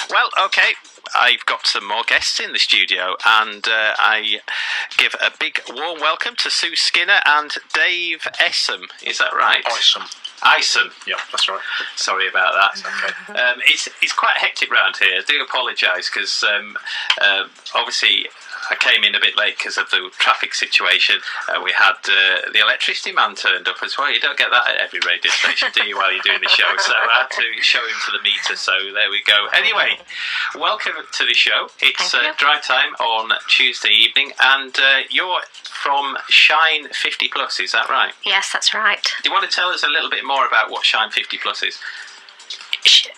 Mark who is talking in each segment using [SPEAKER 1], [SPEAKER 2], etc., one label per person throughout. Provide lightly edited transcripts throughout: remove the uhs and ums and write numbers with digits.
[SPEAKER 1] Well, okay, I've got some more guests in the studio, and I give a big warm welcome to Sue Skinner and Dave Essam. Is that right? Isom.
[SPEAKER 2] Yeah, that's right.
[SPEAKER 1] Sorry about that.
[SPEAKER 2] Okay.
[SPEAKER 1] It's quite hectic round here. I do apologise because obviously I came in a bit late because of the traffic situation. We had the electricity man turned up as well. You don't get that at every radio station, do you, while you're doing the show? So I had to show him to the meter, so there we go. Anyway, welcome to the show. It's drive time on Tuesday evening, and you're from Shine50plus, is that right?
[SPEAKER 3] Yes, that's right.
[SPEAKER 1] Do you want to tell us a little bit more about what Shine50plus is?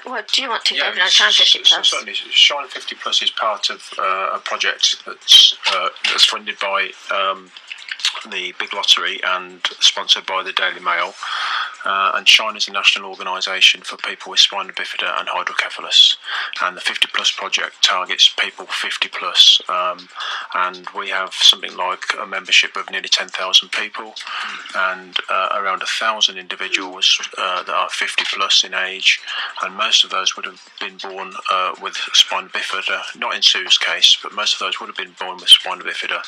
[SPEAKER 3] What do you want to go on Shine50plus?
[SPEAKER 2] Certainly. Shine50plus is part of a project that's funded by the Big Lottery and sponsored by the Daily Mail. And Shine is a national organisation for people with spina bifida and hydrocephalus. And the 50 plus project targets people 50 plus. And we have something like a membership of nearly 10,000 people and around 1,000 individuals that are 50 plus in age. And most of those would have been born with spina bifida, not in Sue's case, but most of those would have been born with spina bifida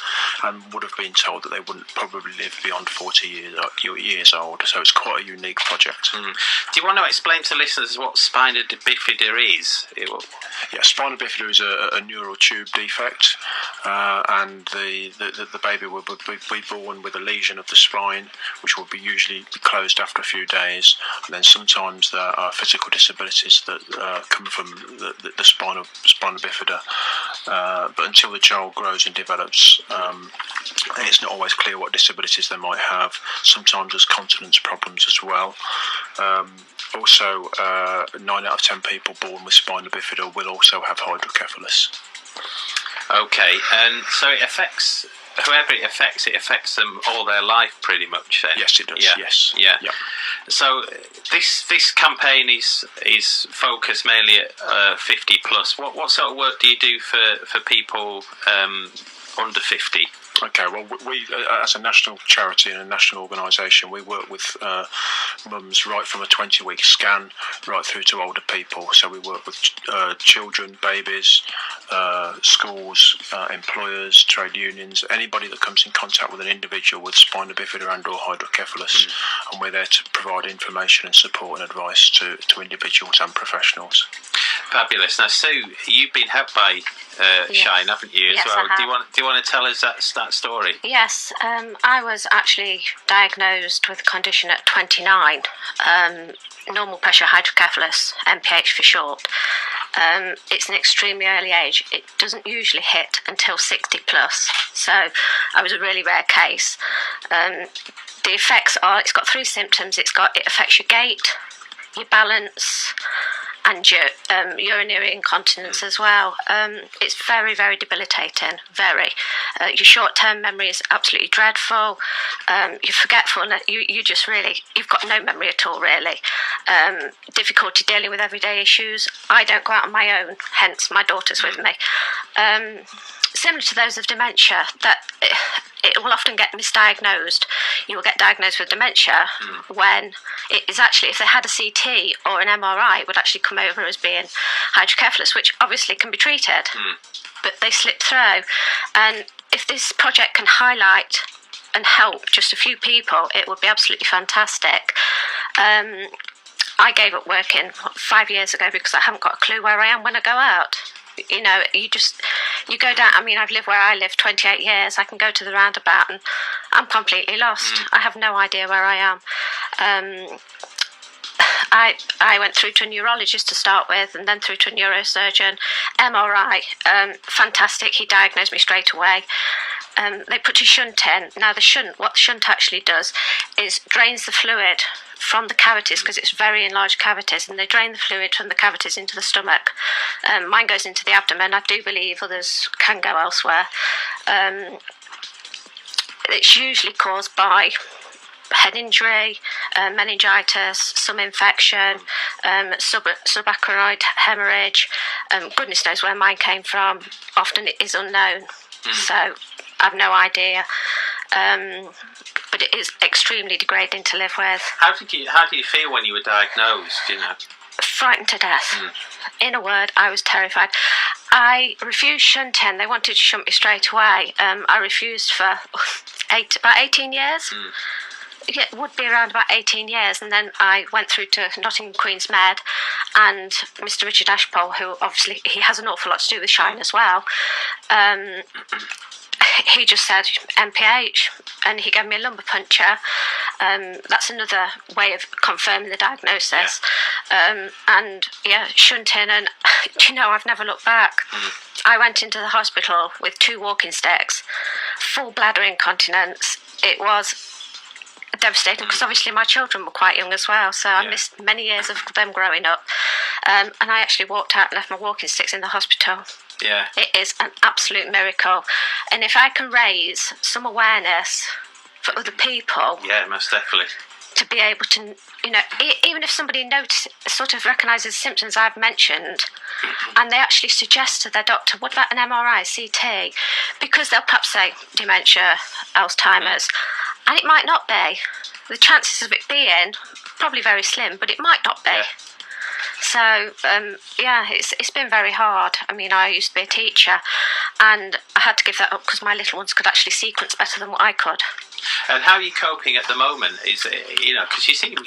[SPEAKER 2] and would have been told that they wouldn't probably live beyond 40 years old. So it's quite a unique project.
[SPEAKER 1] Do you want to explain to listeners what spina bifida is?
[SPEAKER 2] Yeah, spina bifida is a neural tube defect, and the baby will be born with a lesion of the spine, which will be usually closed after a few days. And then sometimes there are physical disabilities that come from the spina bifida. But until the child grows and develops, it's not always clear what disabilities they might have. Sometimes there's continence problems as well. Also, 9 out of 10 people born with spina bifida will also have hydrocephalus.
[SPEAKER 1] Okay, and so it affects whoever it affects them all their life pretty much then?
[SPEAKER 2] Yes, it does.
[SPEAKER 1] Yeah.
[SPEAKER 2] Yes.
[SPEAKER 1] Yeah.
[SPEAKER 2] Yep.
[SPEAKER 1] So this campaign is focused mainly at 50 plus. What sort of work do you do for people under 50?
[SPEAKER 2] Okay, well, we as a national charity and a national organisation, we work with mums right from a 20-week scan right through to older people. So we work with children, babies, schools, employers, trade unions, anybody that comes in contact with an individual with spina bifida and or hydrocephalus, and we're there to provide information and support and advice to individuals and professionals.
[SPEAKER 1] Fabulous. Now, Sue, you've been helped by Shine, haven't you, as
[SPEAKER 3] yes,
[SPEAKER 1] well?
[SPEAKER 3] I have.
[SPEAKER 1] Do you want to tell us that story?
[SPEAKER 3] Yes, I was actually diagnosed with a condition at 29, normal pressure hydrocephalus, MPH for short. It's an extremely early age. It doesn't usually hit until 60 plus, so I was a really rare case. The effects are, it's got 3 symptoms. It affects your gait, your balance, and your urinary incontinence as well. It's very, very debilitating, very. Your short-term memory is absolutely dreadful. You're forgetful, you've got no memory at all, really. Difficulty dealing with everyday issues. I don't go out on my own, hence my daughter's with me. Similar to those of dementia, that it will often get misdiagnosed. You will get diagnosed with dementia when it is actually, if they had a CT or an MRI, it would actually come over as being hydrocephalus, which obviously can be treated, but they slip through. And if this project can highlight and help just a few people, it would be absolutely fantastic. I gave up working 5 years ago because I haven't got a clue where I am when I go out. You know, you go down. I mean, I've lived where I live 28 years. I can go to the roundabout and I'm completely lost. I have no idea where I am. I went through to a neurologist to start with, and then through to a neurosurgeon. MRI, fantastic. He diagnosed me straight away. They put a shunt in. Now, what the shunt actually does is drains the fluid from the cavities, because it's very enlarged cavities, and they drain the fluid from the cavities into the stomach. Mine goes into the abdomen. I do believe others can go elsewhere. It's usually caused by head injury, meningitis, some infection, subarachnoid hemorrhage. Goodness knows where mine came from. Often it is unknown, so I've no idea. But it is extremely degrading to live with.
[SPEAKER 1] How did you feel when you were diagnosed? You know,
[SPEAKER 3] frightened to death. In a word, I was terrified. I refused shunting. They wanted to shunt me straight away. I refused for about 18 years. Yeah, it would be around about 18 years, and then I went through to Nottingham Queen's Med, and Mr. Richard Ashpole, who obviously he has an awful lot to do with Shine as well. He just said MPH, and he gave me a lumbar puncture. That's another way of confirming the diagnosis. And yeah, shunting, and I've never looked back. I went into the hospital with 2 walking sticks, full bladder incontinence. It was devastating because obviously my children were quite young as well, so I missed many years of them growing up. And I actually walked out and left my walking sticks in the hospital.
[SPEAKER 1] Yeah.
[SPEAKER 3] It is an absolute miracle. And if I can raise some awareness for other people.
[SPEAKER 1] Yeah, most definitely.
[SPEAKER 3] To be able to, even if somebody sort of recognises the symptoms I've mentioned, and they actually suggest to their doctor, what about an MRI, CT? Because they'll perhaps say dementia, Alzheimer's, and it might not be. The chances of it being, probably very slim, but it might not be.
[SPEAKER 1] Yeah.
[SPEAKER 3] So, it's been very hard. I mean, I used to be a teacher, and I had to give that up because my little ones could actually sequence better than what I could.
[SPEAKER 1] And how are you coping at the moment? Is because you seem a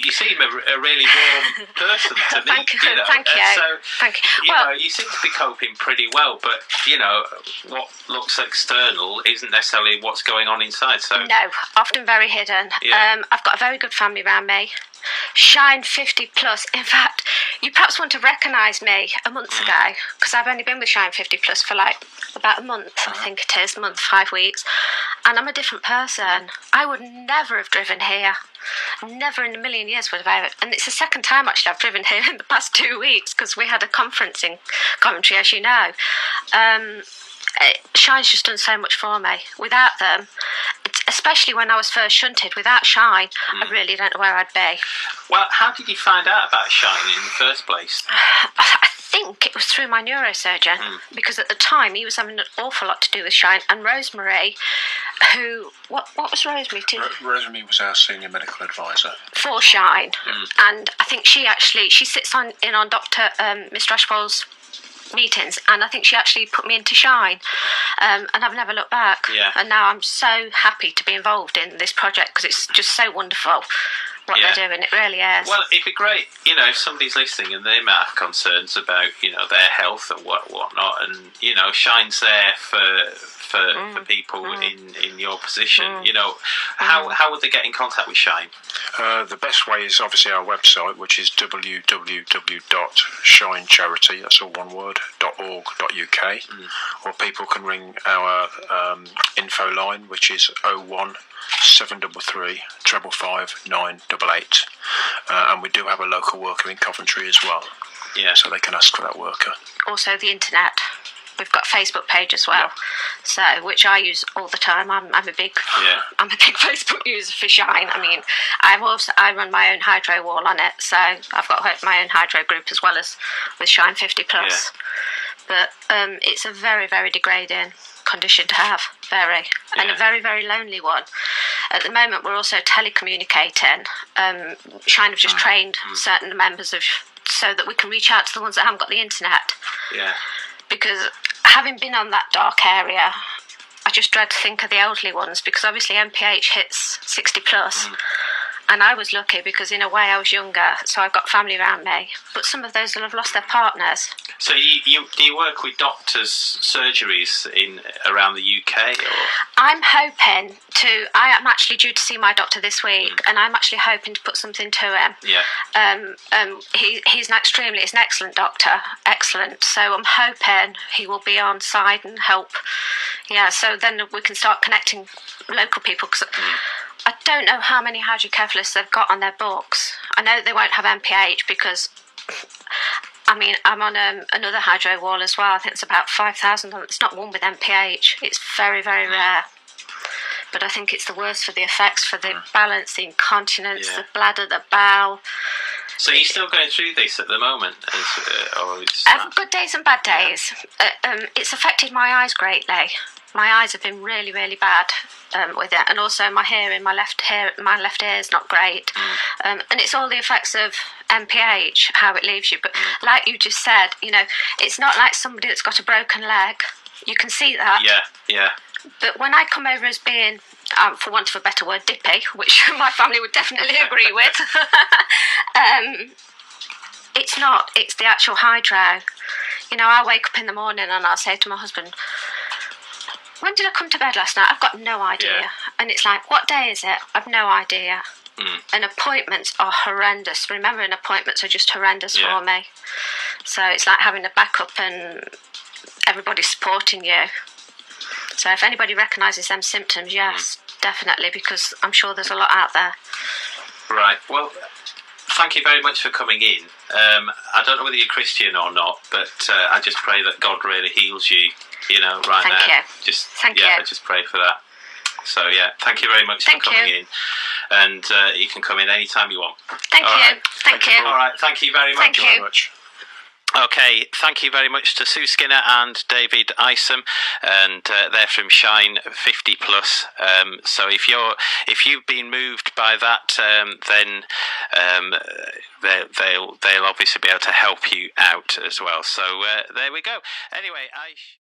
[SPEAKER 1] really warm person to me.
[SPEAKER 3] Thank you. Thank you.
[SPEAKER 1] So,
[SPEAKER 3] thank you.
[SPEAKER 1] You seem to be coping pretty well, but what looks external isn't necessarily what's going on inside. So
[SPEAKER 3] no, often very hidden.
[SPEAKER 1] Yeah.
[SPEAKER 3] I've got a very good family around me. Shine50plus. In fact, you perhaps want to recognise me a month ago, because I've only been with Shine50plus for like about a month, I think it is, 5 weeks, and I'm a different person. I would never have driven here. Never in a million years would have ever. And it's the second time actually I've driven here in the past 2 weeks, because we had a conference in Coventry, as you know. Shine's just done so much for me. Without them, especially when I was first shunted, without Shine, I really don't know where I'd be.
[SPEAKER 1] Well, how did you find out about Shine in the first place?
[SPEAKER 3] I think it was through my neurosurgeon, because at the time he was having an awful lot to do with Shine, and Rosemary, who, what was Rosemary to?
[SPEAKER 2] Rosemary was our senior medical advisor
[SPEAKER 3] for Shine, and I think she sits in on Dr. Mr. Ashpole's meetings, and I think she actually put me into Shine, and I've never looked back.
[SPEAKER 1] Yeah.
[SPEAKER 3] And now I'm so happy to be involved in this project, because it's just so wonderful what they're doing. It really is.
[SPEAKER 1] Well, it'd be great, if somebody's listening and they might have concerns about, their health and whatnot, and Shine's there for people in your position. How would they get in contact with Shine?
[SPEAKER 2] The best way is obviously our website, which is www.shinecharity, that's all one word, .org.uk, or people can ring our info line, which is 01 733 555 988, and we do have a local worker in Coventry as well.
[SPEAKER 1] Yeah.
[SPEAKER 2] So they can ask for that worker.
[SPEAKER 3] Also the internet. We've got a Facebook page as well, so which I use all the time. I'm a big Facebook user for Shine. I mean, I run my own hydro wall on it, so I've got my own hydro group as well as with Shine50plus.
[SPEAKER 1] Yeah.
[SPEAKER 3] But it's a very, very degrading condition to have, and a very, very lonely one. At the moment, we're also telecommunicating. Shine have just trained certain members so that we can reach out to the ones that haven't got the internet.
[SPEAKER 1] Yeah.
[SPEAKER 3] Because having been on that dark area, I just dread to think of the elderly ones, because obviously MPH hits 60 plus. And I was lucky because in a way I was younger, so I've got family around me. But some of those will have lost their partners.
[SPEAKER 1] So do you work with doctors' surgeries around the UK? Or?
[SPEAKER 3] I'm hoping to. I am actually due to see my doctor this week, and I'm actually hoping to put something to him.
[SPEAKER 1] Yeah.
[SPEAKER 3] He's an excellent doctor, excellent. So I'm hoping he will be on side and help. Yeah. So then we can start connecting local people, because I don't know how many hydrocephalus they've got on their books. I know they won't have MPH because, I mean, I'm on another hydro wall as well. I think it's about 5,000. It's not one with MPH. It's very, very rare. But I think it's the worst for the effects, for the balance, the incontinence, the bladder, the bowel.
[SPEAKER 1] So you're still going through this at the moment, or
[SPEAKER 3] good days and bad days. It's affected my eyes greatly. My eyes have been really, really bad with it, and also my hearing. My left ear is not great, and it's all the effects of MPH, how it leaves you. But like you just said, it's not like somebody that's got a broken leg. You can see that.
[SPEAKER 1] Yeah.
[SPEAKER 3] But when I come over as being, for want of a better word, dippy, which my family would definitely agree with, it's not. It's the actual hydro. I wake up in the morning and I'll say to my husband, when did I come to bed last night? I've got no idea.
[SPEAKER 1] Yeah.
[SPEAKER 3] And it's like, what day is it? I've no idea. And appointments are horrendous. Remembering appointments are just horrendous for me. So it's like having a backup and everybody supporting you. So if anybody recognises them symptoms, yes, definitely, because I'm sure there's a lot out there.
[SPEAKER 1] Right. Well, thank you very much for coming in. I don't know whether you're Christian or not, but I just pray that God really heals you, right
[SPEAKER 3] Thank
[SPEAKER 1] now.
[SPEAKER 3] you. Thank you.
[SPEAKER 1] I just pray for that. So, thank you very much for coming in. And you can come in anytime you want.
[SPEAKER 3] Thank you. Thank you.
[SPEAKER 1] All right, thank you very much.
[SPEAKER 3] Thank you
[SPEAKER 2] very much.
[SPEAKER 1] Okay, thank you very much to Sue Skinner and David Isom, and they're from Shine50plus. So if you've been moved by that, then they'll obviously be able to help you out as well. So there we go. Anyway,